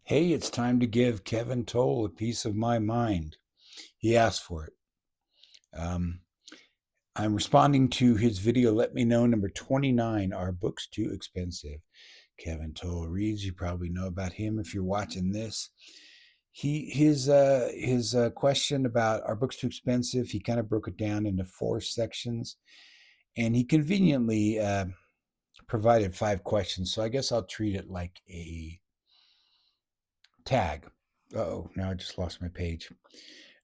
Hey, it's time to give Kevin Toll a piece of my mind. He asked for it. Um, I'm responding to his video, Let Me Know, number 29. Are books too expensive? Kevin Toll reads. You probably know about him if you're watching this. His question about are books too expensive, he kind of broke it down into four sections, and he conveniently provided five questions. So I guess I'll treat it like a tag. Oh, now I just lost my page.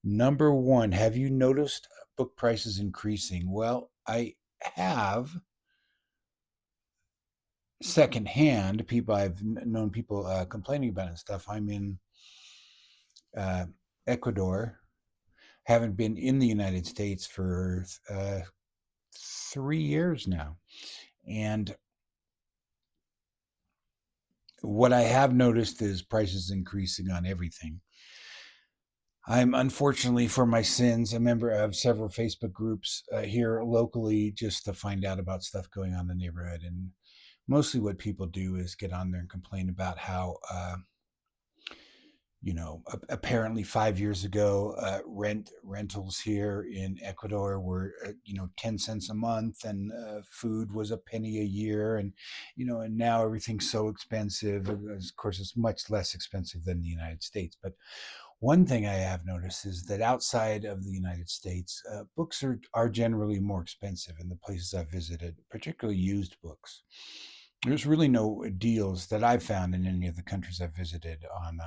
Number one, have you noticed book prices increasing? Well, I have secondhand. I've known people complaining about it and stuff. I'm in uh, Ecuador, haven't been in the United States for 3 years now. And what I have noticed is prices increasing on everything. I'm unfortunately, for my sins, a member of several Facebook groups here locally just to find out about stuff going on in the neighborhood. And mostly what people do is get on there and complain about how, apparently 5 years ago, rentals here in Ecuador were, 10 cents a month, and food was a penny a year. And now everything's so expensive. Of course, it's much less expensive than the United States. But one thing I have noticed is that outside of the United States, books are generally more expensive in the places I've visited, particularly used books. There's really no deals that I've found in any of the countries I've visited on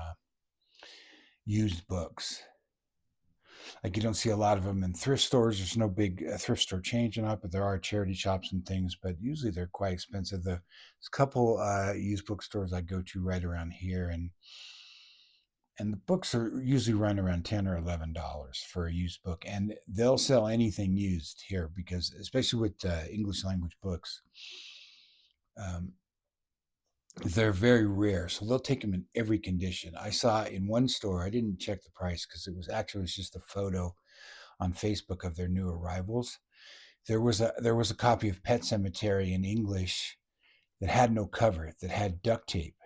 used books. Like, you don't see a lot of them in thrift stores. There's no big thrift store chain up, but there are charity shops and things. But usually they're quite expensive. There's a couple used bookstores I go to right around here, and the books are usually run around $10 or $11 for a used book, and they'll sell anything used here because, especially with English language books, um, they're very rare, so they'll take them in every condition. I saw in one store, I didn't check the price because it was just a photo on Facebook of their new arrivals. There was a copy of Pet Cemetery in English that had no cover, that had duct tape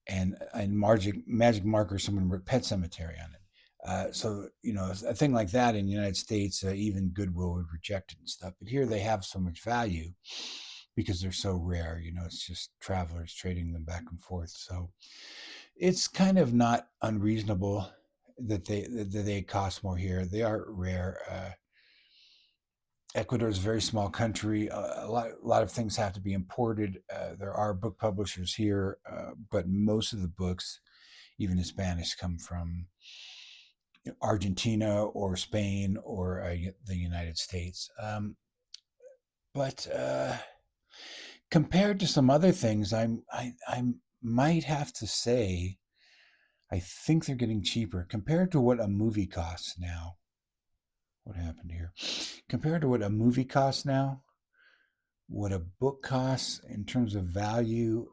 and magic marker. Someone wrote Pet Cemetery on it. So a thing like that in the United States, even Goodwill would reject it and stuff. But here they have so much value because they're so rare. It's just travelers trading them back and forth. So it's kind of not unreasonable that they cost more here. They are rare. Ecuador is a very small country. A lot of things have to be imported. There are book publishers here, but most of the books, even in Spanish, come from Argentina or Spain or the United States. But compared to some other things, I might have to say I think they're getting cheaper compared to what a movie costs now. What happened here? Compared to what a movie costs now, what a book costs in terms of value.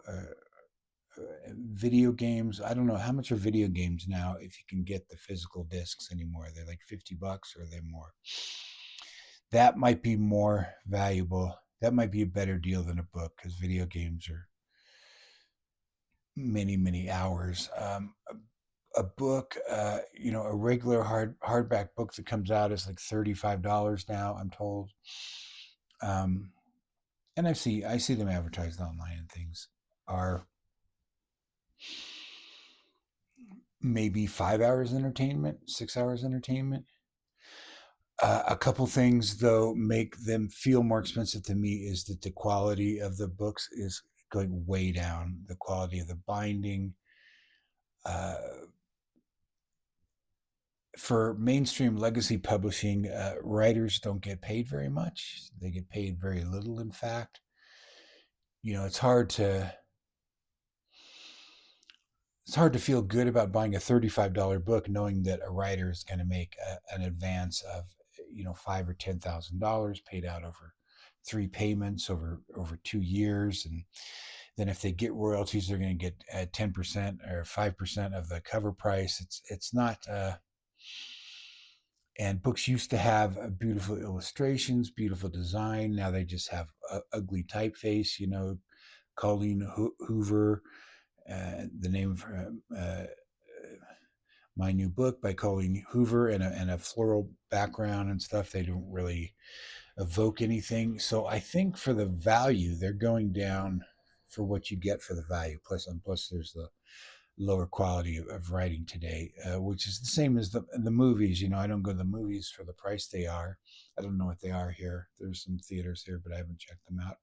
Video games, I don't know how much are video games now if you can get the physical discs anymore. They're like $50 or they're more. That might be more valuable. That might be a better deal than a book because video games are many, many hours. A book, a regular hardback book that comes out is like $35 now, I'm told. Um, and I see them advertised online and things are maybe 5 hours entertainment, 6 hours entertainment. A couple things though make them feel more expensive to me is that the quality of the books is going way down. The quality of the binding. Uh, for mainstream legacy publishing, writers don't get paid very much. They get paid very little, in fact. It's hard to feel good about buying a $35 book knowing that a writer is going to make an advance of $5,000 or $10,000 paid out over three payments over 2 years, and then if they get royalties, they're going to get 10% or 5% of the cover price. It's not. And books used to have beautiful illustrations, beautiful design. Now they just have ugly typeface. Colleen Hoover The name of my new book by Colleen Hoover, and a floral background and stuff. They don't really evoke anything. So I think for the value, they're going down for what you get for the value. Plus there's the lower quality of writing today, which is the same as the movies. I don't go to the movies for the price they are. I don't know what they are here. There's some theaters here, but I haven't checked them out.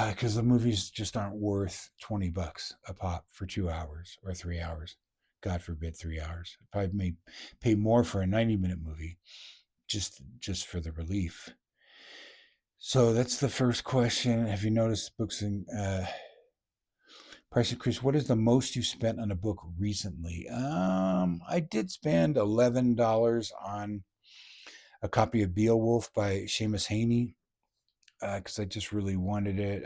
Because the movies just aren't worth $20 a pop for 2 hours or 3 hours. God forbid 3 hours. I probably may pay more for a 90-minute movie just for the relief. So that's the first question. Have you noticed books in price increase? What is the most you spent on a book recently? I did spend $11 on a copy of Beowulf by Seamus Heaney because I just really wanted it.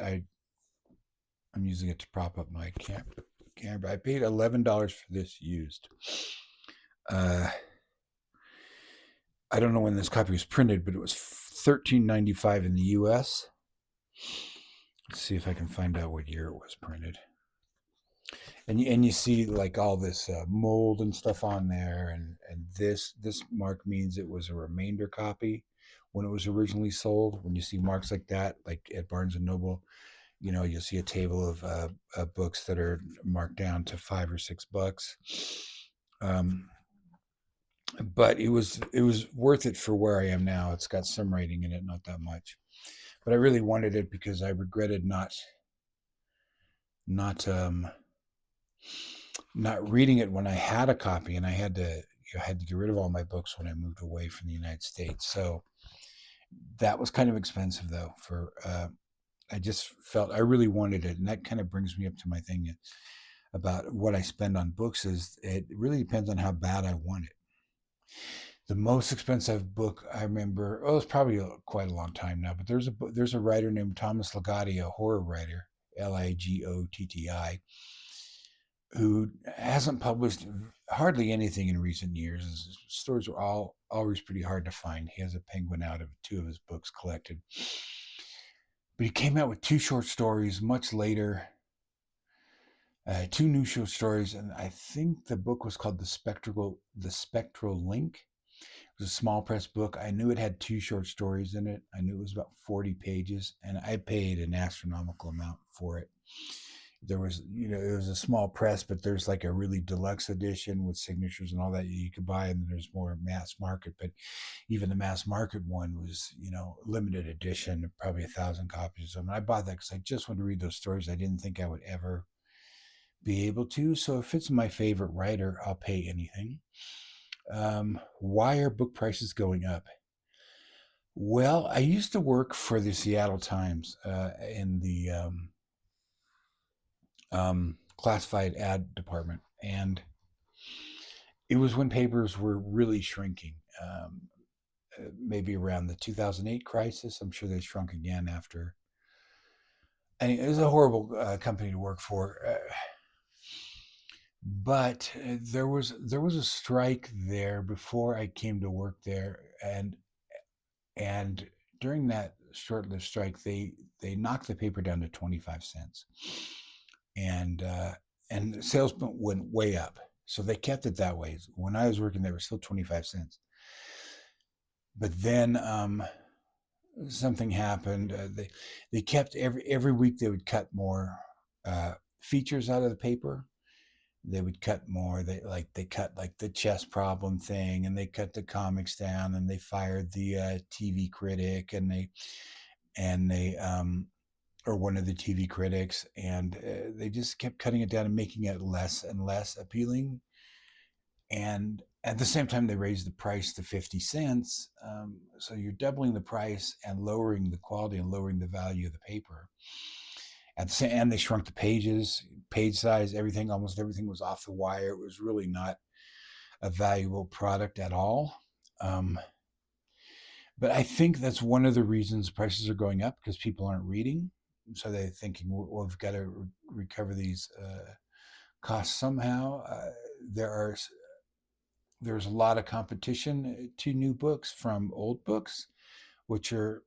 I'm using it to prop up my camera. I paid $11 for this used. Uh, I don't know when this copy was printed, but it was $13.95 in the U.S. Let's see if I can find out what year it was printed. And you see like all this mold and stuff on there, and this mark means it was a remainder copy when it was originally sold. When you see marks like that, like at Barnes and Noble, you'll see a table of books that are marked down to $5 or $6. Um, but it was worth it for where I am now. It's got some rating in it, not that much, but I really wanted it because I regretted not not reading it when I had a copy, and I had to get rid of all my books when I moved away from the United States. So that was kind of expensive though. I just felt I really wanted it, and that kind of brings me up to my thing about what I spend on books. Is it really depends on how bad I want it. The most expensive book I remember, it's probably quite a long time now, but there's a writer named Thomas Ligotti, a horror writer, Ligotti, who hasn't published hardly anything in recent years. His stories were always pretty hard to find. He has a penguin out of two of his books collected. But he came out with two short stories much later, two new short stories, and I think the book was called The Spectral Link. It was a small press book. I knew it had two short stories in it. I knew it was about 40 pages, and I paid an astronomical amount for it. There was, it was a small press, but there's like a really deluxe edition with signatures and all that you could buy, and then there's more mass market. But even the mass market one was, limited edition, probably 1,000 copies of them. And I bought that because I just wanted to read those stories. I didn't think I would ever be able to. So if it's my favorite writer, I'll pay anything. Why are book prices going up? Well, I used to work for the Seattle Times in the classified ad department, and it was when papers were really shrinking. Maybe around the 2008 crisis. I'm sure they shrunk again after. And it was a horrible company to work for. But there was a strike there before I came to work there, and during that short-lived strike, they knocked the paper down to 25 cents, and and sales went way up. So they kept it that way. When I was working, they were still 25 cents. But then something happened. They kept every week they would cut more features out of the paper. They would cut more. They cut like the chess problem thing, and they cut the comics down, and they fired the TV critic, and they or one of the TV critics, and they just kept cutting it down and making it less and less appealing. And at the same time, they raised the price to 50 cents. So you're doubling the price and lowering the quality and lowering the value of the paper. And they shrunk the page size, everything, almost everything was off the wire. It was really not a valuable product at all. But I think that's one of the reasons prices are going up, because people aren't reading. So they're thinking, well, we've got to recover these costs somehow. There's a lot of competition to new books from old books, which are,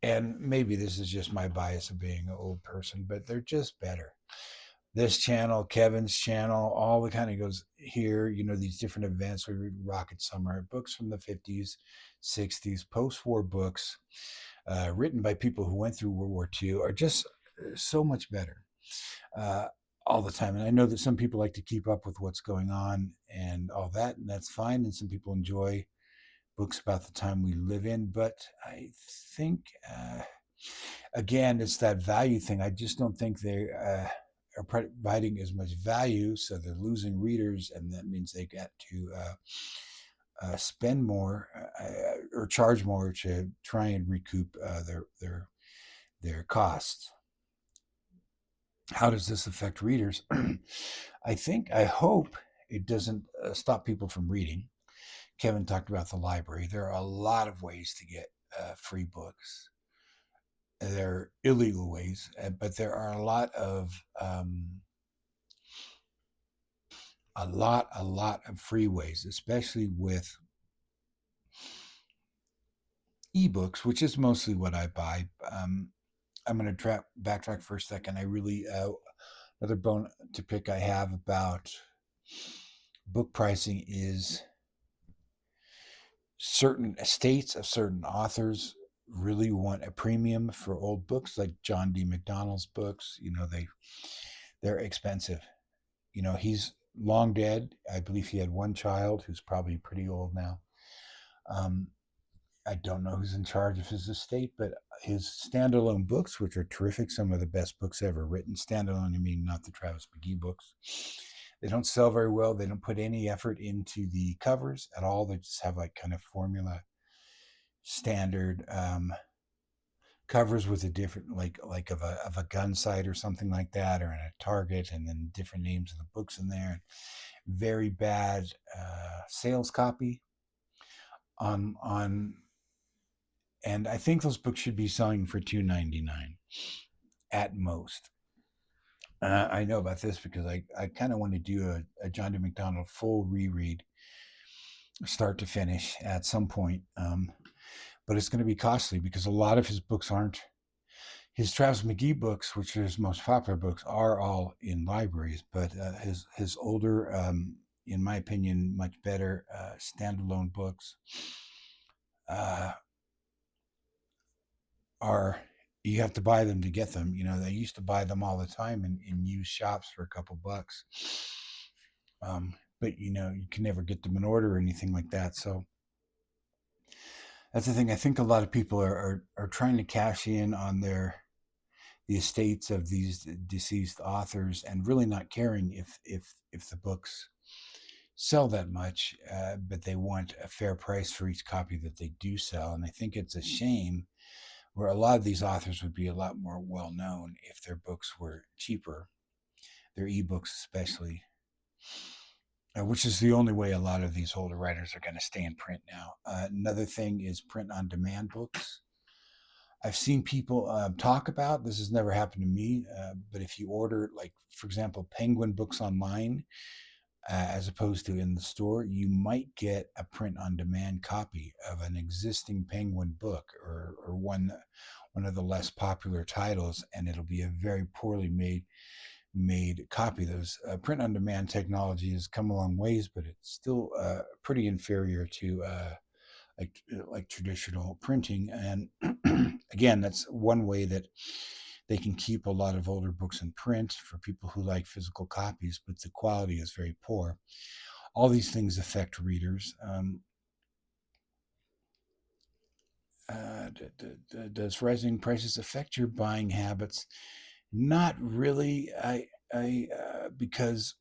and maybe this is just my bias of being an old person, but they're just better. this channel, Kevin's channel, all the kind of goes here, these different events. We read Rocket Summer, books from the 50s, 60s, post war books written by people who went through World War II are just so much better uh, all the time. And I know that some people like to keep up with what's going on and all that, and that's fine. And some people enjoy books about the time we live in. But I think, again, it's that value thing. I just don't think they are providing as much value, so they're losing readers, and that means they got to spend more or charge more to try and recoup their costs. How does this affect readers? I hope it doesn't stop people from reading. Kevin talked about the library. There are a lot of ways to get free books. There are illegal ways, but there are a lot of free ways, especially with ebooks, which is mostly what I buy. I'm going to backtrack for a second. I really another bone to pick I have about book pricing is certain estates of certain authors really want a premium for old books, like John D. McDonald's books. They're expensive. He's long dead. I believe he had one child who's probably pretty old now. Um, I don't know who's in charge of his estate, but his standalone books, which are terrific, some of the best books ever written. Standalone, I mean, not the Travis McGee books. They don't sell very well. They don't put any effort into the covers at all. They just have like kind of formula standard covers with a different like of a gun sight or something like that, or in a Target, and then different names of the books in there. Very bad sales copy on and I think those books should be selling for $2.99 at most. I know about this because I kind of want to do a John D. McDonald full reread, start to finish, at some point. But it's going to be costly because a lot of his books aren't. His Travis McGee books, which are his most popular books, are all in libraries. But his older, in my opinion, much better standalone books uh, are, you have to buy them to get them. They used to buy them all the time in used shops for a couple bucks. But you can never get them in order or anything like that. So that's the thing. I think a lot of people are trying to cash in on the estates of these deceased authors and really not caring if the books sell that much, but they want a fair price for each copy that they do sell. And I think it's a shame, where a lot of these authors would be a lot more well known if their books were cheaper, their ebooks especially, which is the only way a lot of these older writers are going to stay in print now. Another thing is print on demand books. I've seen people talk about this. Has never happened to me, but if you order, like for example, Penguin books online, as opposed to in the store, you might get a print on demand copy of an existing Penguin book, or one of the less popular titles, and it'll be a very poorly made copy. Those print on demand technology has come a long ways, but it's still pretty inferior to like traditional printing. And again, that's one way that they can keep a lot of older books in print for people who like physical copies, but the quality is very poor. All these things affect readers. Does rising prices affect your buying habits? Not really. I because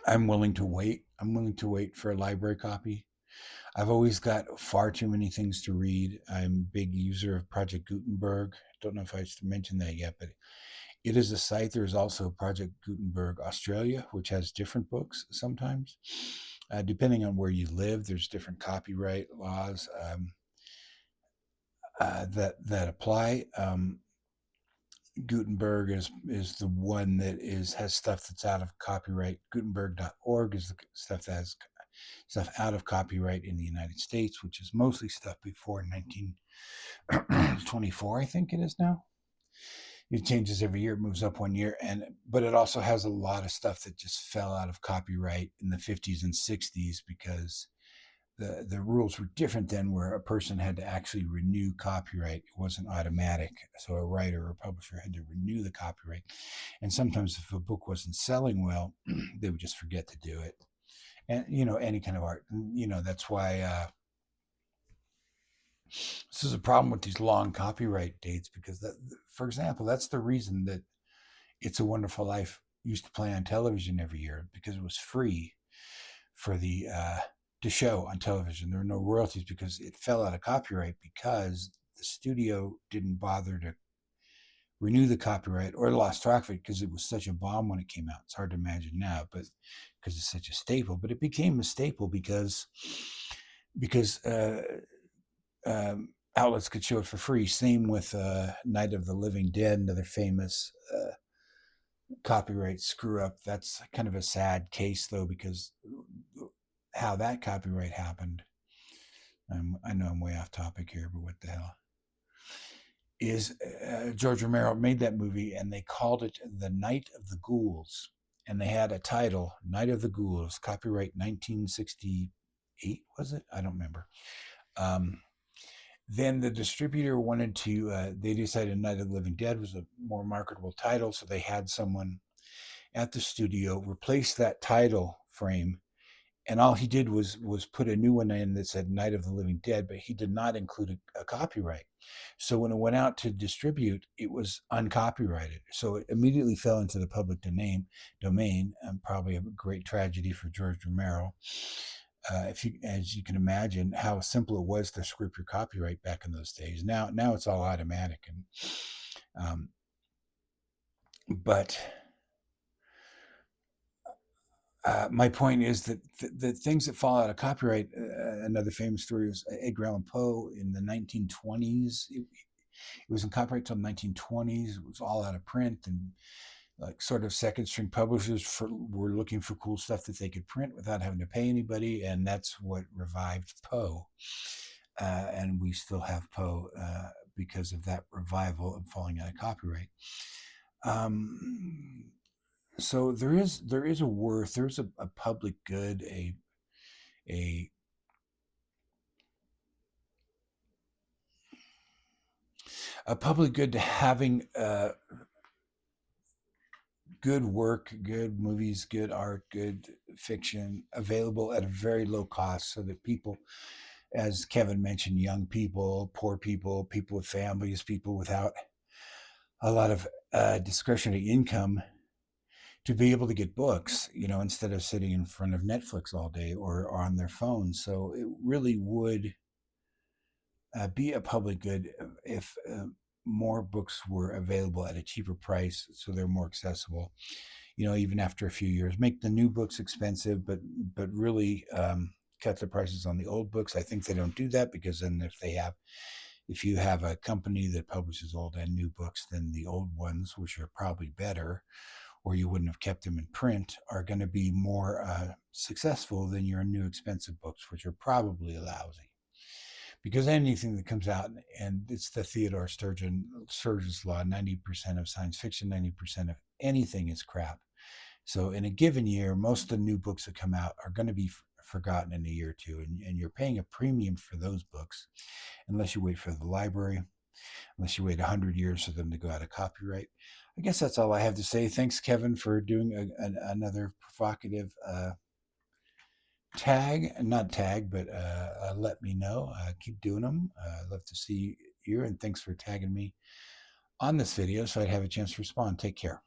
I'm willing to wait. I'm willing to wait for a library copy. I've always got far too many things to read. I'm a big user of Project Gutenberg. Don't know if I mentioned that yet, but it is a site. There's also Project Gutenberg Australia, which has different books sometimes. Depending on where you live, there's different copyright laws that apply. Gutenberg is the one that has stuff that's out of copyright. Gutenberg.org is the stuff that has stuff out of copyright in the United States, which is mostly stuff before 1924, I think it is now. it changes every year. It moves up one year, but it also has a lot of stuff that just fell out of copyright in the 50s and 60s because the rules were different then, where a person had to actually renew copyright. It wasn't automatic, so a writer or a publisher had to renew the copyright. And sometimes if a book wasn't selling well, they would just forget to do it. And any kind of art, that's why this is a problem with these long copyright dates, because that, for example, that's the reason that It's a Wonderful Life used to play on television every year, because it was free for the to show on television. There were no royalties because it fell out of copyright, because the studio didn't bother to renew the copyright, or lost track of it because it was such a bomb when it came out. It's hard to imagine now, but because it's such a staple. But it became a staple because outlets could show it for free. Same with Night of the Living Dead, another famous copyright screw up. That's kind of a sad case, though, because how that copyright happened. I know I'm way off topic here, but what the hell? Is George Romero made that movie, and they called it The Night of the Ghouls. And they had a title, Night of the Ghouls, copyright 1968, was it? I don't remember. Um, then the distributor wanted to, they decided Night of the Living Dead was a more marketable title, so they had someone at the studio replace that title frame, and all he did was put a new one in that said Night of the Living Dead, but he did not include a copyright. So when it went out to distribute, it was uncopyrighted. So it immediately fell into the public domain, and probably a great tragedy for George Romero. As you can imagine, how simple it was to screw up your copyright back in those days. Now it's all automatic, and but my point is that the things that fall out of copyright. Another famous story was Edgar Allan Poe in the 1920s. It was in copyright until the 1920s. It was all out of print, and like sort of second string publishers were looking for cool stuff that they could print without having to pay anybody, and that's what revived Poe. And we still have Poe because of that revival and falling out of copyright. So there is a worth, there's a public good, a a public good to having good work, good movies, good art, good fiction available at a very low cost, so that people, as Kevin mentioned, young people, poor people, people with families, people without a lot of discretionary income, to be able to get books, instead of sitting in front of Netflix all day or on their phones. So it really would be a public good if more books were available at a cheaper price, so they're more accessible. Even after a few years, make the new books expensive, but really cut the prices on the old books. I think they don't do that, because then if you have a company that publishes old and new books, then the old ones, which are probably better, or you wouldn't have kept them in print, are going to be more successful than your new expensive books, which are probably lousy. Because anything that comes out, and it's the Theodore Sturgeon's law, 90% of science fiction, 90% of anything is crap. So in a given year, most of the new books that come out are going to be forgotten in a year or two, and you're paying a premium for those books, unless you wait for the library, unless you wait 100 years for them to go out of copyright. I guess that's all I have to say. Thanks, Kevin, for doing another provocative not tag, but let me know. Keep doing them. I'd love to see you, and thanks for tagging me on this video so I'd have a chance to respond. Take care.